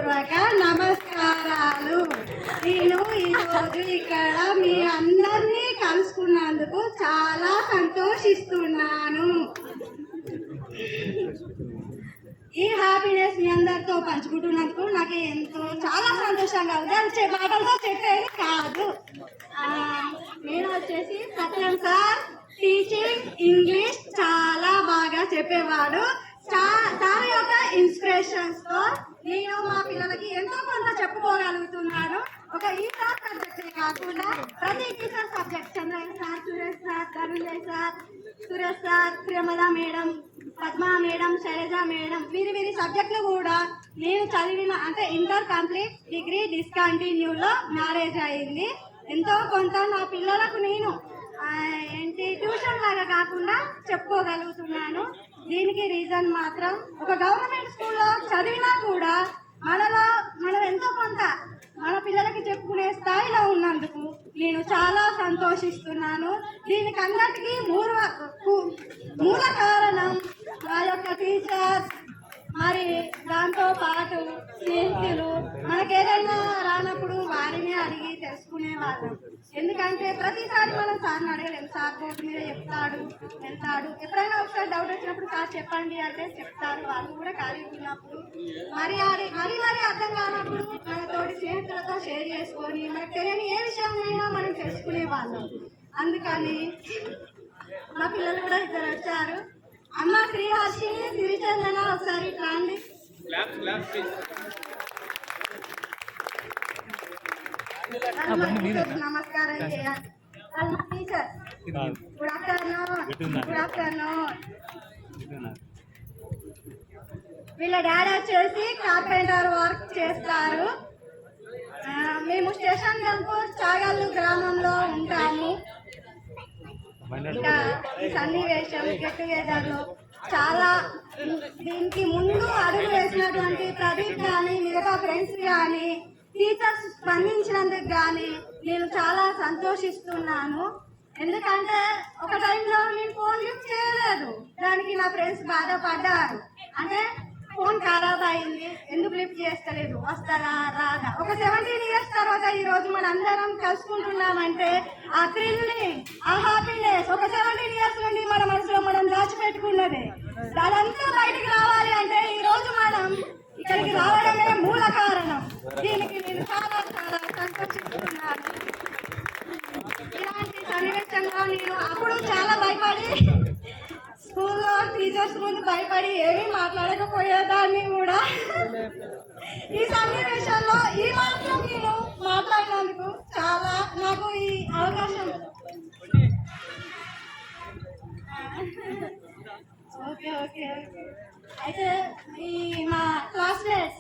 హృదయపూర్వక నమస్కారాలు. నేను ఈరోజు ఇక్కడ మీ అందరినీ కలుసుకున్నందుకు చాలా సంతోషిస్తున్నాను. ఈ హ్యాపీనెస్ మీ అందరితో పంచుకుంటున్నందుకు నాకు చాలా సంతోషంగా ఉంది. అది మాటలతో చెప్పేది కాదు. నేను వచ్చేసి సత్యం సార్ టీచింగ్ ఇంగ్లీష్ చాలా బాగా చెప్పేవాడు. దాని యొక్క ఇన్స్పిరేషన్స్ తో నేను మా పిల్లలకి ఎంతో కొంత చెప్పుకోగలుగుతున్నాను. ఒక ఈ క్లాస్ సబ్జెక్టే కాకుండా ప్రతి teacher subject Chandrayya sir, Suresh sir, Dhananjay sir, Suresh sir, ప్రియమద madam, Padma madam, Shailaja madam, వీరి సబ్జెక్టులు కూడా నేను చదివిన అంటే ఇంటర్ కంప్లీట్, డిగ్రీ డిస్కంటిన్యూలో మ్యారేజ్ అయింది. ఎంతో కొంత నా పిల్లలకు నేను ట్యూషన్ లాగా కాకుండా చెప్పుకోగలుగుతున్నాను. దీనికి రీజన్ మాత్రం ఒక గవర్నమెంట్ స్కూల్లో చదివినా కూడా మనం ఎంతో కొంత మన పిల్లలకి చెప్పుకునే స్థాయిలో ఉన్నందుకు నేను చాలా సంతోషిస్తున్నాను. దీనికి అన్నిటికీ మూల కారణం మా యొక్క టీచర్స్, మరి దాంతో పాటు స్నేహితులు. మనకేదైనా రానప్పుడు వారిని అడిగి తెలుసుకునేవాళ్ళం. ఎందుకంటే ప్రతిసారి మనం సార్ని అడగలేము. సార్ బోర్డు మీద చెప్తాడు, వెళ్తాడు. ఎప్పుడైనా ఒకసారి డౌట్ వచ్చినప్పుడు సార్ చెప్పండి అంటే చెప్తారు. వాళ్ళు కూడా ఖాళీ ఉన్నప్పుడు మరి అర్థం కానప్పుడు మన తోటి స్నేహితులతో షేర్ చేసుకొని మనకు తెలియని ఏ విషయమైనా మనం తెలుసుకునేవాళ్ళం. అందుకని మా పిల్లలు కూడా ఇద్దరు వచ్చారు. అమ్మ శ్రీహర్షిని, సిరిచందన ఒకసారి రాండి. నమస్కారం చేయాలి. Teacher good afternoon. వీళ్ళ డాడీ వచ్చేసి కార్పెంటర్ వర్క్ చేస్తారు. మేము స్టేషన్ గన్పూర్ చాగల్లు గ్రామంలో ఉంటాము. ఇంకా ఈ సన్నివేశం గెట్ టుగెదర్ లో చాలా దీనికి ముందు అడుగు వేసినటువంటి ప్రదీప్ కానీ మిగతా ఫ్రెండ్స్ కానీ టీచర్స్ స్పందించినందుకు కానీ నేను చాలా సంతోషిస్తున్నాను. ఎందుకంటే ఒక టైంలో నేను ఫోన్ లిఫ్ట్ చేయలేదు. దానికి నా ఫ్రెండ్స్ బాధపడ్డారు. అంటే ఫోన్ ఖరాబ్ అయింది, ఎందుకు లిఫ్ట్ చేస్తలేదు, వస్తారా రాదా. ఒక 17 years తర్వాత ఈ రోజు మన అందరం కలుసుకుంటున్నామంటే ఆ థ్రిల్ని, ఆ హ్యాపీనెస్ ఒక 17 years నుండి మన మనసులో మనం దాచిపెట్టుకున్నదే. అదంతా బయటికి రావాలి అంటే ఈ రోజు మనం ఇక్కడికి రావడమే మూల కారణం. దీనికి నేను చాలా చాలా సంతోషిస్తున్నాను. ఇలాంటి సన్నివేశంలో నేను అప్పుడు చాలా భయపడి స్కూల్లో టీచర్స్ ముందు భయపడి ఏమీ మాట్లాడకపోయేదాన్ని కూడా. ఈ సన్నివేశంలో ఈ మాత్రం నేను మాట్లాడినందుకు చాలా నాకు ఈ అవకాశం. ఓకే అయితే ఈ మా క్లాస్మేట్స్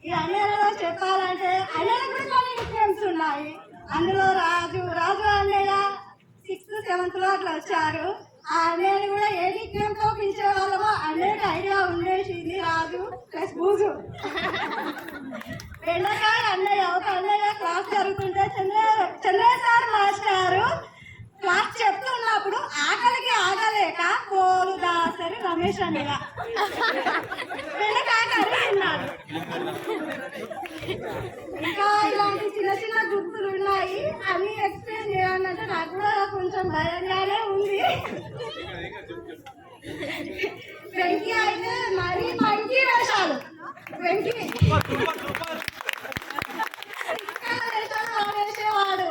ఈ అన్నయ్యలో చెప్పాలంటే అన్నయ్య కూడా కొన్ని డిఫరెన్స్ ఉన్నాయి. అందులో రాజు అన్నయ్య 6th 7th లో అట్లా వచ్చారు. ఆ అన్నయ్యని కూడా ఏ నిత్యంతో పిలిచేవాళ్ళమో అన్నయ్యకి ఐడియా ఉండేసింది. రాజు ప్లస్ బూజు. బెండకాయ అన్నయ్య. ఒక అన్నయ్య క్లాస్ జరుగుతుంటే చంద్రయ్య సార్ మాస్టారు క్లాస్ చెప్తున్నప్పుడు ఆకలికి ఆగలేక కోలు దాసరి రమేష్ అన్నయ్య బెండకాయ కర్రీ తిన్నాడు. ఇంకా ఇలాంటి చిన్న గుర్తులు ఉన్నాయి. అన్ని ఎక్స్ప్లెయిన్ చేయాలంటే నాకు కూడా కొంచెం భయంగానే ఉంది. వెంకీ అయితే మరీ మంచి వేషాలు. వెంకీ వేషాలు వేసేవాడు.